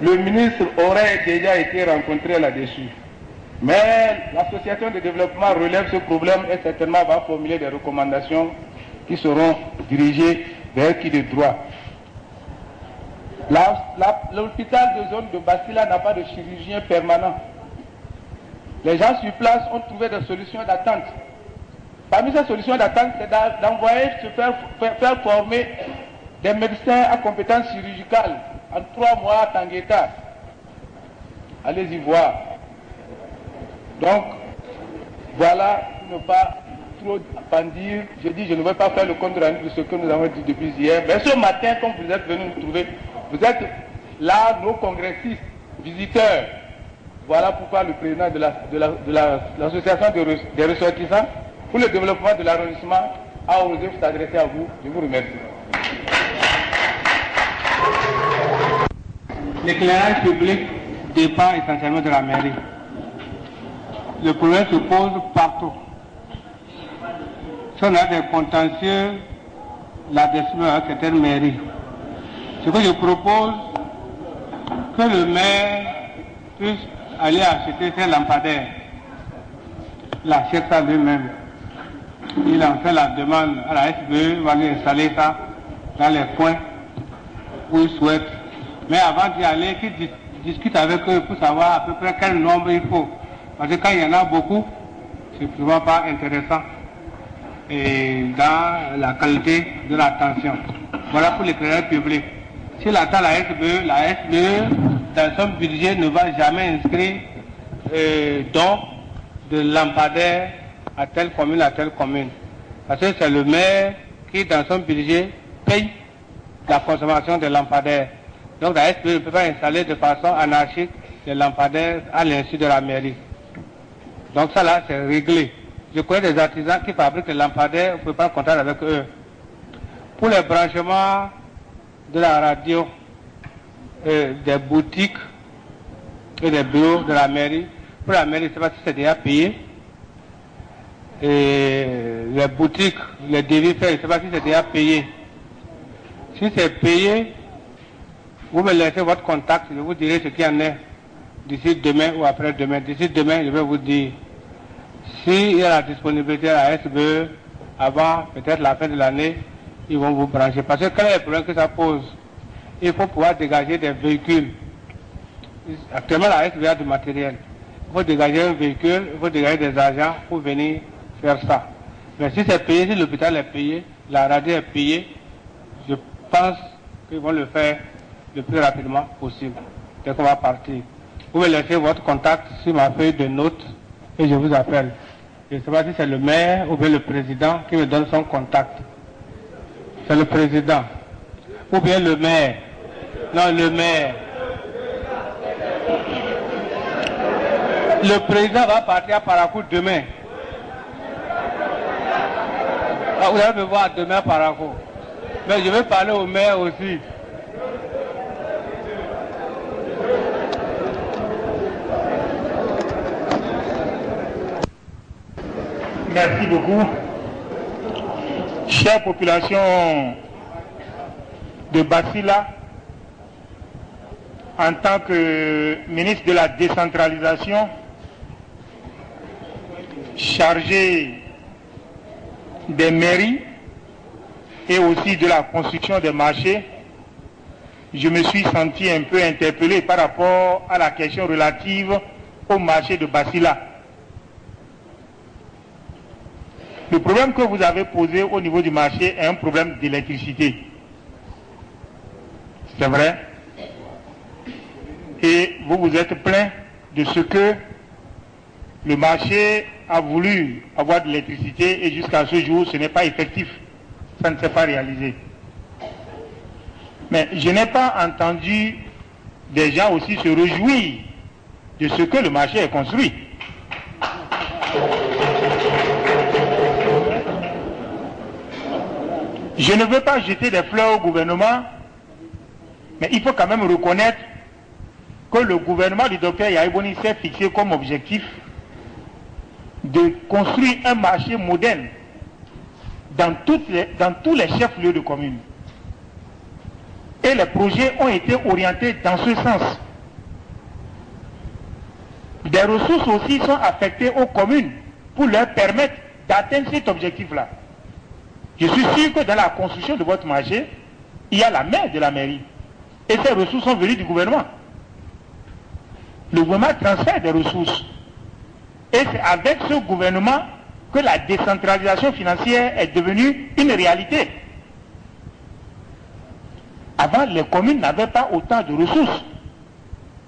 Speaker 1: Le ministre aurait déjà été rencontré là-dessus. Mais l'association de développement relève ce problème et certainement va formuler des recommandations qui seront dirigées vers qui de droit. L'hôpital de zone de Basila n'a pas de chirurgien permanent. Les gens sur place ont trouvé des solutions d'attente. Parmi ces solutions d'attente, c'est d'envoyer se faire former des médecins à compétences chirurgicales en 3 mois à Tangueta. Allez-y voir. Donc, voilà, pour ne pas trop bandir, je dis, je ne vais pas faire le compte rendu de ce que nous avons dit depuis hier. Mais ce matin, comme vous êtes venus nous trouver, vous êtes là, nos congressistes, visiteurs. Voilà pourquoi le président de l'association des ressortissants pour le développement de l'arrondissement a osé s'adresser à vous. Je vous remercie.
Speaker 3: L'éclairage public dépend essentiellement de la mairie. Le problème se pose partout. Si on a des contentieux là-dessus à certaines mairies, ce que je propose, que le maire puisse aller acheter ses lampadaires, l'achète ça lui-même. Il en fait la demande à la SBE, il va lui installer ça dans les coins où il souhaite. Mais avant d'y aller, qu'il discute avec eux pour savoir à peu près quel nombre il faut. Parce que quand il y en a beaucoup, c'est souvent pas intéressant et dans la qualité de l'attention. Voilà pour l'éclairage public. S'il attend la SBE, dans son budget, ne va jamais inscrire don de lampadaires à telle commune. Parce que c'est le maire qui, dans son budget, paye la consommation des lampadaires. Donc la SPE ne peut pas installer de façon anarchique des lampadaires à l'insu de la mairie. Donc ça là, c'est réglé. Je connais des artisans qui fabriquent des lampadaires, on ne peut pas compter avec eux. Pour les branchements de la radio, des boutiques et des bureaux de la mairie, pour la mairie, je ne sais pas si c'est déjà payé. Et les boutiques, les devis faits, je ne sais pas si c'est déjà payé. Si c'est payé, vous me laissez votre contact, je vous dirai ce qu'il y en est d'ici demain ou après-demain. D'ici demain, je vais vous dire s'il y a la disponibilité à la SBE avant peut-être la fin de l'année, ils vont vous brancher. Parce que quel est le problème que ça pose? Il faut pouvoir dégager des véhicules. Actuellement, la SBE a du matériel. Il faut dégager un véhicule, il faut dégager des agents pour venir faire ça. Mais si c'est payé, si l'hôpital est payé, la radio est payée, je pense qu'ils vont le faire le plus rapidement possible, dès qu'on va partir. Vous me laissez votre contact sur ma feuille de notes et je vous appelle. Je ne sais pas si c'est le maire ou bien le président qui me donne son contact. C'est le président. Ou bien le maire. Non, le maire. Le président va partir à Parakou demain. Ah, vous allez me voir demain à Parakou. Mais je vais parler au maire aussi.
Speaker 7: Merci beaucoup. Chère population de Basila, en tant que ministre de la décentralisation, chargé des mairies et aussi de la construction des marchés, je me suis senti un peu interpellé par rapport à la question relative au marché de Basila. Le problème que vous avez posé au niveau du marché est un problème d'électricité. C'est vrai. Et vous vous êtes plaint de ce que le marché a voulu avoir de l'électricité et jusqu'à ce jour, ce n'est pas effectif. Ça ne s'est pas réalisé. Mais je n'ai pas entendu des gens aussi se réjouir de ce que le marché est construit. Je ne veux pas jeter des fleurs au gouvernement, mais il faut quand même reconnaître que le gouvernement du docteur Yahya Boni s'est fixé comme objectif de construire un marché moderne dans tous les chefs-lieux de communes. Et les projets ont été orientés dans ce sens. Des ressources aussi sont affectées aux communes pour leur permettre d'atteindre cet objectif-là. Je suis sûr que dans la construction de votre marché, il y a la main de la mairie. Et ces ressources sont venues du gouvernement. Le gouvernement transfère des ressources. Et c'est avec ce gouvernement que la décentralisation financière est devenue une réalité. Avant, les communes n'avaient pas autant de ressources.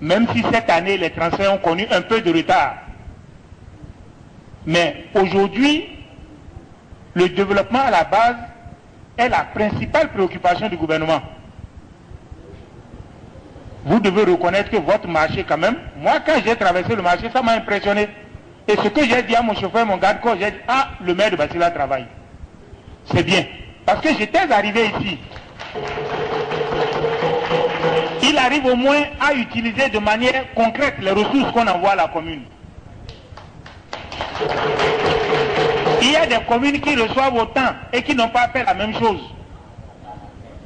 Speaker 7: Même si cette année, les transferts ont connu un peu de retard. Mais aujourd'hui, le développement à la base est la principale préoccupation du gouvernement. Vous devez reconnaître que votre marché quand même, moi quand j'ai traversé le marché, ça m'a impressionné. Et ce que j'ai dit à mon chauffeur, mon garde-corps, j'ai dit, ah, le maire de Basila travaille. C'est bien. Parce que j'étais arrivé ici. Il arrive au moins à utiliser de manière concrète les ressources qu'on envoie à la commune. Il y a des communes qui reçoivent autant et qui n'ont pas fait la même chose.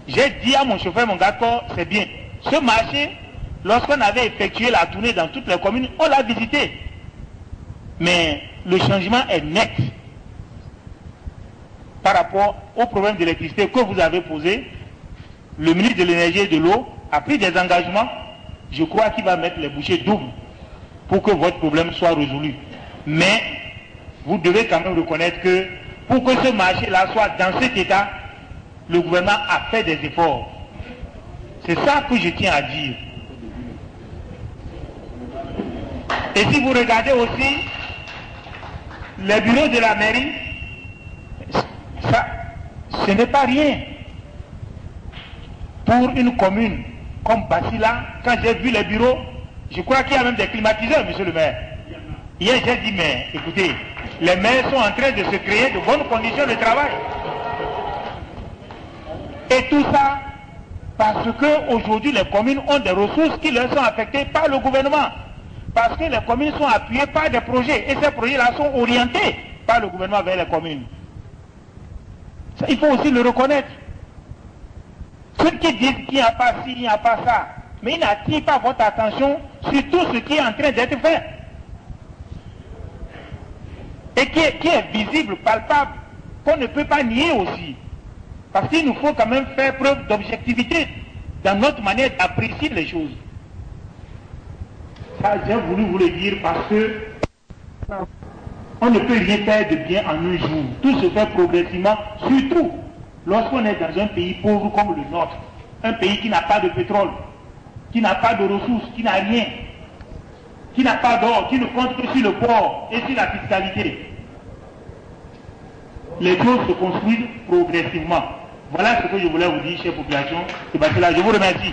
Speaker 7: J'ai dit à mon chauffeur, mon garde-corps, c'est bien. Ce marché, lorsqu'on avait effectué la tournée dans toutes les communes, on l'a visité. Mais le changement est net par rapport au problème d'électricité que vous avez posé. Le ministre de l'énergie et de l'eau a pris des engagements. Je crois qu'il va mettre les bouchées doubles pour que votre problème soit résolu. Mais vous devez quand même reconnaître que pour que ce marché-là soit dans cet état, le gouvernement a fait des efforts. C'est ça que je tiens à dire. Et si vous regardez aussi les bureaux de la mairie, ça, ce n'est pas rien. Pour une commune comme Basila, quand j'ai vu les bureaux, je crois qu'il y a même des climatiseurs, monsieur le maire. Hier, j'ai dit, mais écoutez, les maires sont en train de se créer de bonnes conditions de travail. Et tout ça, parce qu'aujourd'hui, les communes ont des ressources qui leur sont affectées par le gouvernement. Parce que les communes sont appuyées par des projets. Et ces projets-là sont orientés par le gouvernement vers les communes. Ça, il faut aussi le reconnaître. Ceux qui disent qu'il n'y a pas ci, il n'y a pas ça, mais ils n'attirent pas votre attention sur tout ce qui est en train d'être fait. Et qui est visible, palpable, qu'on ne peut pas nier aussi. Parce qu'il nous faut quand même faire preuve d'objectivité dans notre manière d'apprécier les choses. Ça, j'ai voulu vous le dire parce que on ne peut rien faire de bien en un jour. Tout se fait progressivement, surtout lorsqu'on est dans un pays pauvre comme le nôtre, un pays qui n'a pas de pétrole, qui n'a pas de ressources, qui n'a rien, qui n'a pas d'or, qui ne compte que sur le port et sur la fiscalité. Les choses se construisent progressivement. Voilà ce que je voulais vous dire, chère population de Basila. Je vous remercie.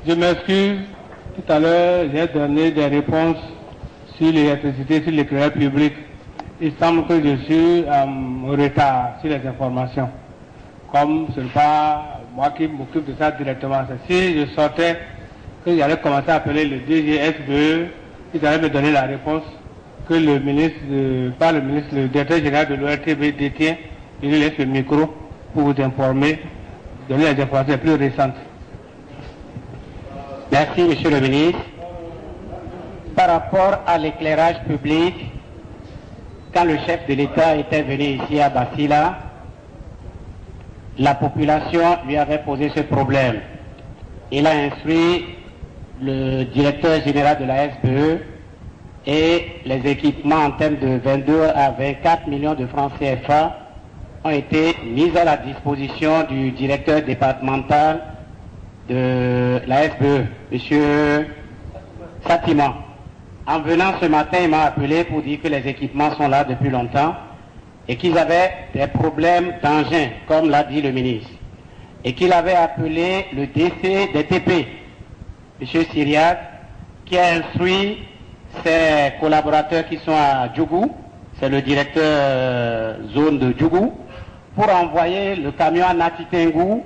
Speaker 3: Je m'excuse. Tout à l'heure, j'ai donné des réponses sur l'électricité, sur l'éclairage public. Il semble que je suis en retard sur les informations. Comme ce n'est pas moi qui m'occupe de ça directement. Si je sortais, que j'allais commencer à appeler le DGSE, ils allaient me donner la réponse que le ministre, le directeur général de l'ORTB détient, il lui laisse le micro pour vous informer, donner les informations les plus récentes.
Speaker 17: Merci, Monsieur le ministre. Par rapport à l'éclairage public, quand le chef de l'État était venu ici à Basila, la population lui avait posé ce problème. Il a instruit le directeur général de la SBE et les équipements en termes de 22 à 24 millions de francs CFA ont été mis à la disposition du directeur départemental de la SBE, M. Satiman. En venant ce matin, il m'a appelé pour dire que les équipements sont là depuis longtemps et qu'ils avaient des problèmes d'engin, comme l'a dit le ministre. Et qu'il avait appelé le DC des TP, M. Syriac, qui a instruit ses collaborateurs qui sont à Djougou, c'est le directeur zone de Djougou, pour envoyer le camion à Natitengou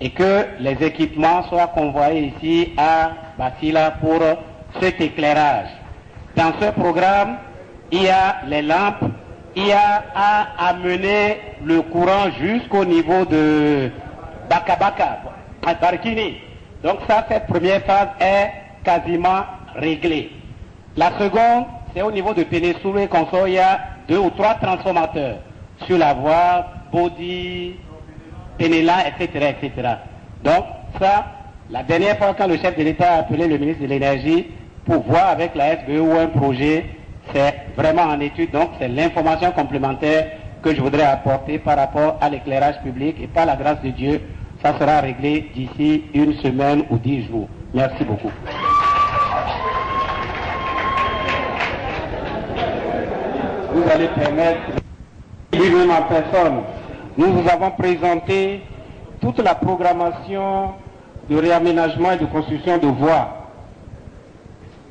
Speaker 17: et que les équipements soient convoyés ici à Basila pour cet éclairage. Dans ce programme, il y a les lampes, il y a à amener le courant jusqu'au niveau de Bakabaka, à Barkini. Donc ça, cette première phase est quasiment réglée. La seconde, c'est au niveau de Pénésoulé qu'on sort, il y a 2 ou 3 transformateurs sur la voie, Bodi, Pénéla, etc., etc. Donc ça, la dernière fois quand le chef de l'État a appelé le ministre de l'Énergie pour voir avec la SBE ou un projet, c'est vraiment en étude. Donc c'est l'information complémentaire que je voudrais apporter par rapport à l'éclairage public et par la grâce de Dieu, ça sera réglé d'ici 1 semaine ou 10 jours. Merci beaucoup.
Speaker 9: Vous allez permettre, lui-même en personne, nous vous avons présenté toute la programmation de réaménagement et de construction de voies.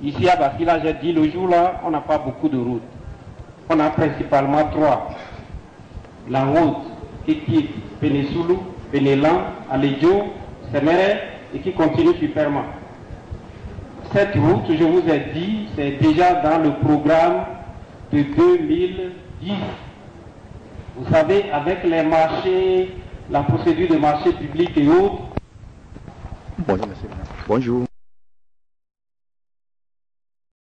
Speaker 9: Ici à Basila, j'ai dit le jour-là, on n'a pas beaucoup de routes. On a principalement 3. La route qui quitte Pénésoulou, Pénélan, Alédio, Séméré et qui continue sur Perma. Cette route, je vous ai dit, c'est déjà dans le programme de 2010. Vous savez, avec les marchés, la procédure de marché public et autres.
Speaker 2: Bonjour, monsieur. Bonjour.